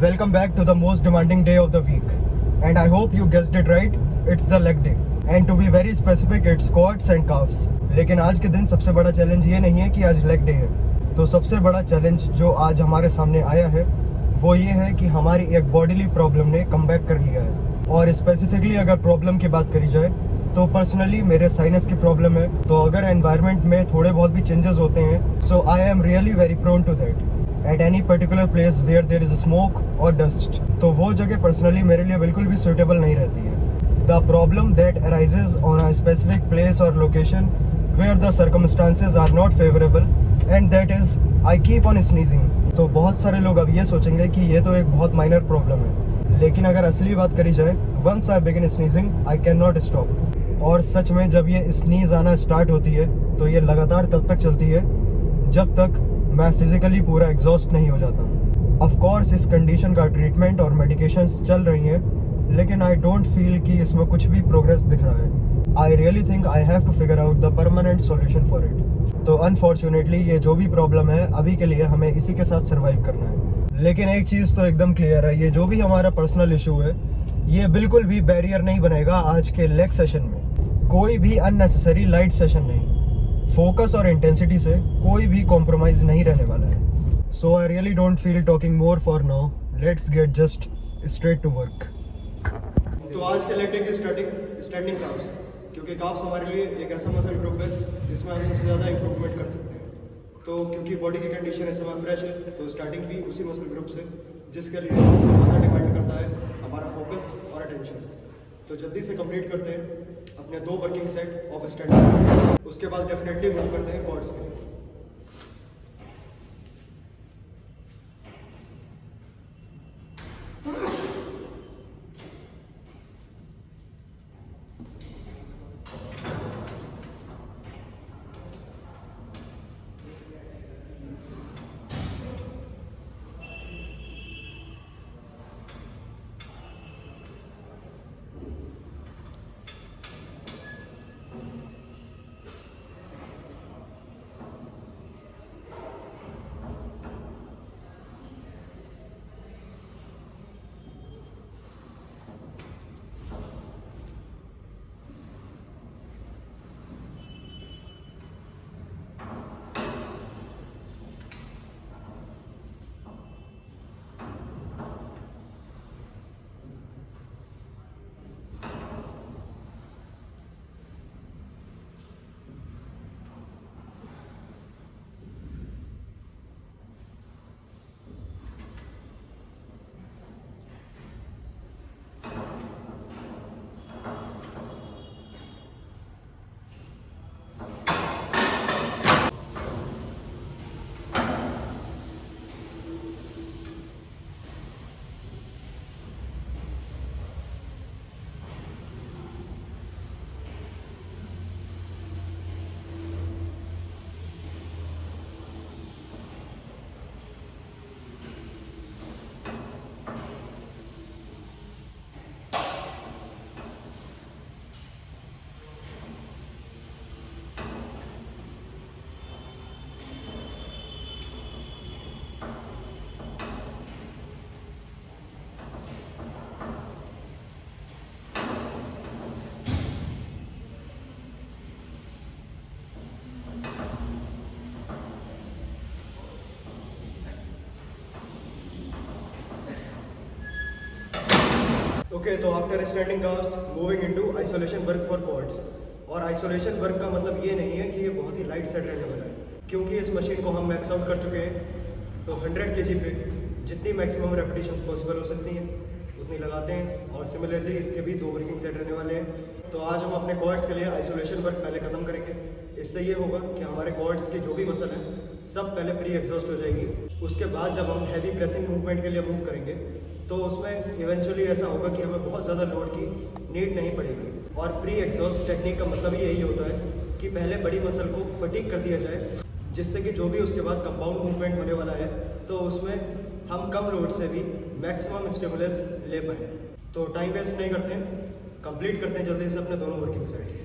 Welcome back to the most demanding day of the week. And I hope you guessed it right, it's the leg day. And to be very specific, it's quads and calves. लेकिन आज के दिन सबसे बड़ा challenge ये नहीं है कि आज लेग डे है। तो सबसे बड़ा चैलेंज जो आज हमारे सामने आया है वो ये है कि हमारी एक बॉडीली प्रॉब्लम ने कम बैक कर लिया है। और स्पेसिफिकली अगर प्रॉब्लम की बात करी जाए तो पर्सनली मेरे साइनस की प्रॉब्लम है। तो अगर एनवायरनमेंट में थोड़े बहुत भी चेंजेस होते हैं so I am really very prone to that at any particular place where there is smoke और डस्ट। तो वो जगह पर्सनली मेरे लिए बिल्कुल भी सूटेबल नहीं रहती है। The problem that arises on a specific place और location where the circumstances are not favourable and that is I keep on sneezing. तो बहुत सारे लोग अब ये सोचेंगे कि ये तो एक बहुत माइनर प्रॉब्लम है, लेकिन अगर असली बात करी जाए once I begin sneezing I can not stop. और सच में जब ये स्नीज आना स्टार्ट होती है तो ये लगातार तब तक चलती है जब तक मैं फिजिकली पूरा एग्जॉस्ट नहीं हो जाता। ऑफ कोर्स इस कंडीशन का ट्रीटमेंट और मेडिकेशंस चल रही हैं, लेकिन आई डोंट फील कि इसमें कुछ भी प्रोग्रेस दिख रहा है। I really think I have to figure out the permanent solution for it. तो अनफॉर्चुनेटली ये जो भी प्रॉब्लम है अभी के लिए हमें इसी के साथ सर्वाइव करना है। लेकिन एक चीज़ तो एकदम क्लियर है, ये जो भी हमारा पर्सनल इशू है ये बिल्कुल भी बैरियर नहीं बनेगा आज के लेग सेशन में। कोई भी अननेसेसरी लाइट सेशन नहीं, फोकस और इंटेंसिटी से कोई भी कॉम्प्रोमाइज नहीं रहने वाला है। So I really don't feel talking more for now, let's get just straight to work. तो आज के लेग डे की स्टैंडिंग काफ्स, क्योंकि काफ्स हमारे लिए एक ऐसा मसल ग्रुप है जिसमें हम सबसे ज़्यादा इंप्रूवमेंट कर सकते हैं। तो क्योंकि बॉडी की कंडीशन इस समय फ्रेश है तो स्टार्टिंग भी उसी मसल ग्रुप से, जिसके लिए सबसे ज़्यादा डिपेंड करता है हमारा फोकस और अटेंशन। तो जल्दी से कंप्लीट करते हैं अपने 2 वर्किंग सेट ऑफ स्टैंडिंग। उसके बाद डेफिनेटली मूव करते हैं क्वाड्स के लिए। ओके, तो after standing calves moving into isolation work for quads. और आइसोलेशन वर्क का मतलब ये नहीं है कि ये बहुत ही लाइट सेट रहने वाला है, क्योंकि इस मशीन को हम मैक्स आउट कर चुके हैं। तो 100 kg पे जितनी मैक्सिमम रेपिटेशंस पॉसिबल हो सकती हैं उतनी लगाते हैं। और सिमिलरली इसके भी 2 वर्किंग सेट रहने वाले हैं। तो आज हम अपने क्वाड्स के लिए आइसोलेशन वर्क पहले ख़त्म करेंगे। इससे ये होगा कि हमारे क्वाड्स की जो भी मसल हैं सब पहले प्री एग्जॉस्ट हो जाएगी। उसके बाद जब हम हैवी प्रेसिंग मूवमेंट के लिए मूव करेंगे तो उसमें इवेंचुअली ऐसा होगा कि हमें बहुत ज़्यादा लोड की नीड नहीं पड़ेगी। और प्री एग्जॉस्ट टेक्निक का मतलब ही यही होता है कि पहले बड़ी मसल को फटीग कर दिया जाए, जिससे कि जो भी उसके बाद कंपाउंड मूवमेंट होने वाला है तो उसमें हम कम लोड से भी मैक्सिमम स्टिमुलस ले पाएँ। तो टाइम वेस्ट नहीं करते हैं, कंप्लीट करते हैं जल्दी से अपने दोनों वर्किंग सेट।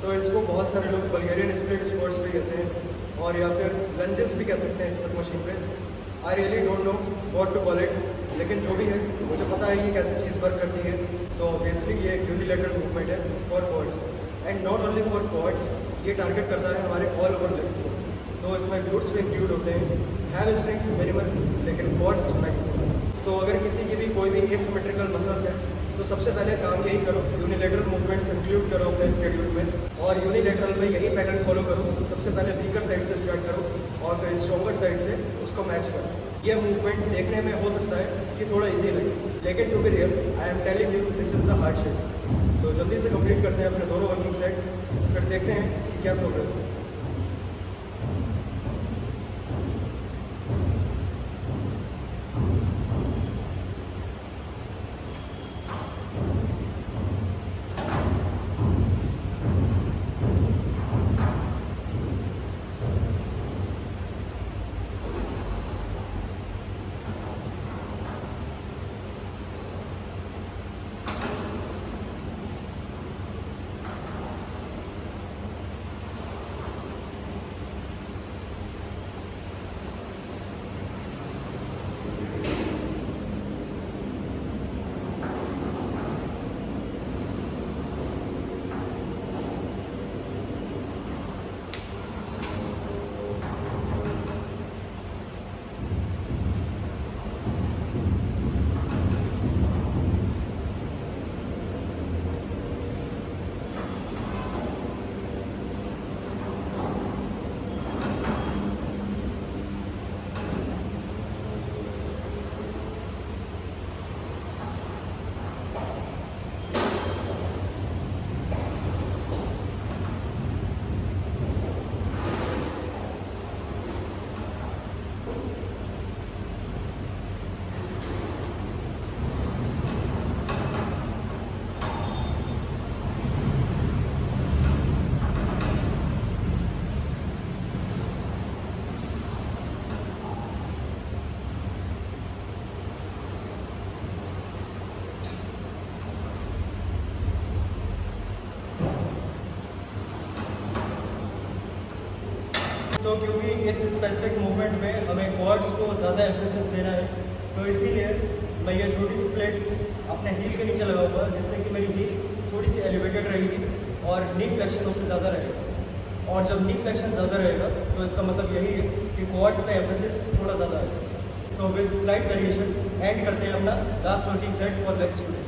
तो इसको बहुत सारे लोग बल्गेरियन स्प्लिट स्क्वाट्स भी कहते हैं और या फिर लंजेस भी कह सकते हैं स्मिथ मशीन पे। I really don't know what to call it, लेकिन जो भी है मुझे पता है कि कैसे चीज़ वर्क करती है। तो ऑब्वियसली ये एक यूनिलैटरल मूवमेंट है for quads and not only for quads, ये टारगेट करता है हमारे ऑल ओवर लेग्स को। तो इसमें ग्लूट्स भी इंक्लूड होते हैं, हैमस्ट्रिंग्स मिनिमल लेकिन क्वाड्स मैक्सिमम। तो अगर किसी की भी कोई भी एसिमेट्रिकल मसल्स है तो सबसे पहले काम यही करो, यूनिलैटरल मूवमेंट्स इंक्लूड करो अपने स्केड्यूल में और यूनिलैटरल में यही पैटर्न फॉलो करो। सबसे पहले वीकर साइड से स्टार्ट करो और फिर स्ट्रॉन्गर साइड से उसको मैच करो। ये मूवमेंट देखने में हो सकता है कि थोड़ा इजी लगे, लेकिन to be real I am telling you this is the hard shit. तो जल्दी से कंप्लीट करते हैं अपने दोनों वर्किंग सेट, फिर देखते हैं कि क्या प्रोग्रेस है। तो क्योंकि इस स्पेसिफिक मूवमेंट में हमें क्वाड्स को ज़्यादा एम्फेसिस देना है, तो इसीलिए मैं ये छोटी सी प्लेट अपने हील के नीचे लगा हुआ है, जिससे कि मेरी हील थोड़ी सी एलिवेटेड रहेगी और नी फ्लेक्शन उससे ज़्यादा रहेगा। और जब नी फ्लेक्शन ज़्यादा रहेगा तो इसका मतलब यही है कि क्वाड्स पे एम्फेसिस थोड़ा ज़्यादा है। तो विद स्लाइट वेरिएशन एंड करते हैं अपना last working set for legs today.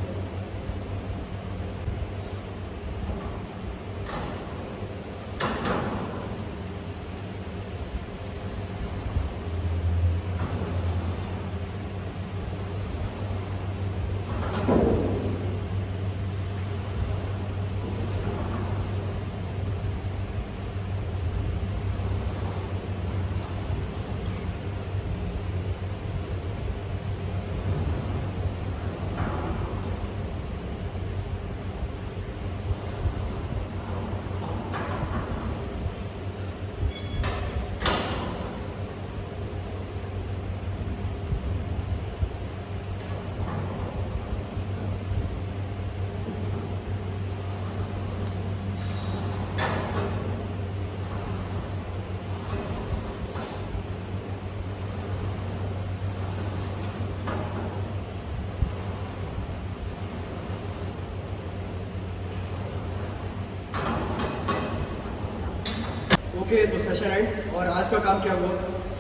Okay, तो सेशन एंड और आज का काम क्या हुआ।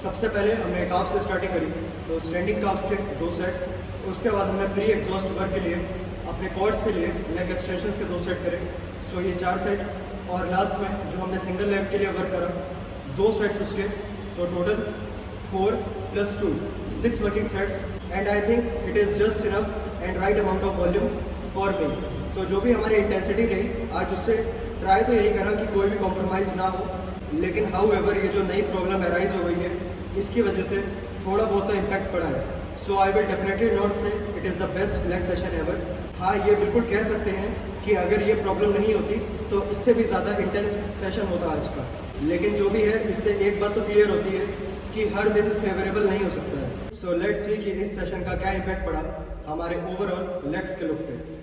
सबसे पहले हमने काफ से स्टार्टिंग करी, तो स्टैंडिंग काफ्स के 2 सेट। उसके बाद हमने प्री एग्जॉस्ट वर्क के लिए अपने क्वाड्स के लिए लेग एक्सटेंशंस के 2 सेट करे, सो ये 4 सेट। और लास्ट में जो हमने सिंगल लेग के लिए वर्क करा 2 सेट्स उसके, तो total 4 + 2 6 working sets. And I think it is just enough and right amount of volume for me. तो जो भी हमारी इंटेंसिटी रही आज, उससे ट्राई तो यही करा कि कोई भी कॉम्प्रोमाइज़ ना हो, लेकिन हाउ एवर ये जो नई प्रॉब्लम अराइज हो गई है इसकी वजह से थोड़ा बहुत तो इम्पैक्ट पड़ा है। So I will definitely not से it is the best leg session ever. हाँ, ये बिल्कुल कह सकते हैं कि अगर ये प्रॉब्लम नहीं होती तो इससे भी ज़्यादा इंटेंस सेशन होता आज का। लेकिन जो भी है, इससे एक बात तो क्लियर होती है कि हर दिन फेवरेबल नहीं हो सकता है। सो लेट्स सी कि इस सेशन का क्या इम्पैक्ट पड़ा हमारे ओवरऑल लेग्स के लुक पे।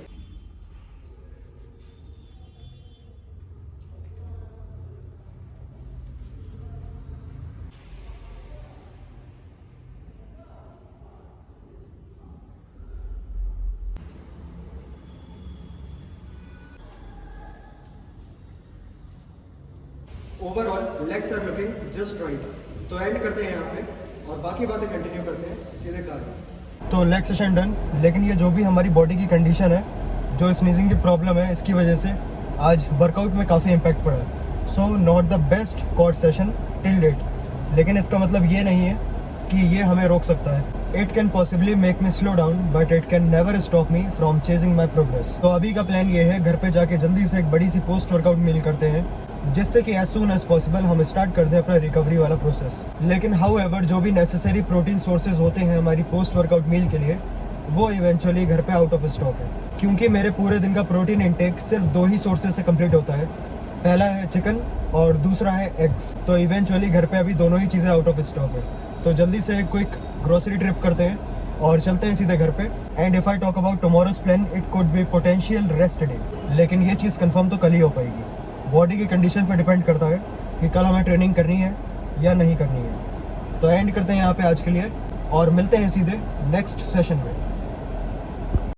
Overall legs are looking just right. तो एंड करते हैं यहाँ पे और बाकी बातें कंटिन्यू करते हैं सीधे कार में। तो लेग सेशन डन, लेकिन ये जो भी हमारी बॉडी की कंडीशन है, जो स्नीजिंग की प्रॉब्लम है, इसकी वजह से आज वर्कआउट में काफ़ी इम्पैक्ट पड़ा है। So not the best quad session till date, लेकिन इसका मतलब ये नहीं है कि ये हमें रोक सकता है। It can possibly make me slow down but it can never stop me from chasing my progress. तो अभी का प्लान ये है, घर पे जाके जल्दी से एक बड़ी सी पोस्ट वर्कआउट मील करते हैं, जिससे कि एज सून एज पॉसिबल हम स्टार्ट कर दें अपना रिकवरी वाला प्रोसेस। लेकिन हाउएवर जो भी नेसेसरी प्रोटीन सोर्सेज होते हैं हमारी पोस्ट वर्कआउट मील के लिए, वो इवेंचुअली घर पे आउट ऑफ स्टॉक है, क्योंकि मेरे पूरे दिन का प्रोटीन इंटेक सिर्फ 2 ही सोर्सेज से कंप्लीट होता है। पहला है चिकन और दूसरा है एग्स। तो इवेंचुअली घर पे अभी दोनों ही चीज़ें आउट ऑफ स्टॉक है। तो जल्दी से एक क्विक ग्रोसरी ट्रिप करते हैं और चलते हैं सीधे घर पे। And if I talk about tomorrow's plan, it could be potential rest day, लेकिन ये चीज़ कंफर्म तो कल ही हो पाएगी। बॉडी की कंडीशन पर डिपेंड करता है कि कल हमें ट्रेनिंग करनी है या नहीं करनी है। तो एंड करते हैं यहाँ पे आज के लिए और मिलते हैं सीधे नेक्स्ट सेशन में।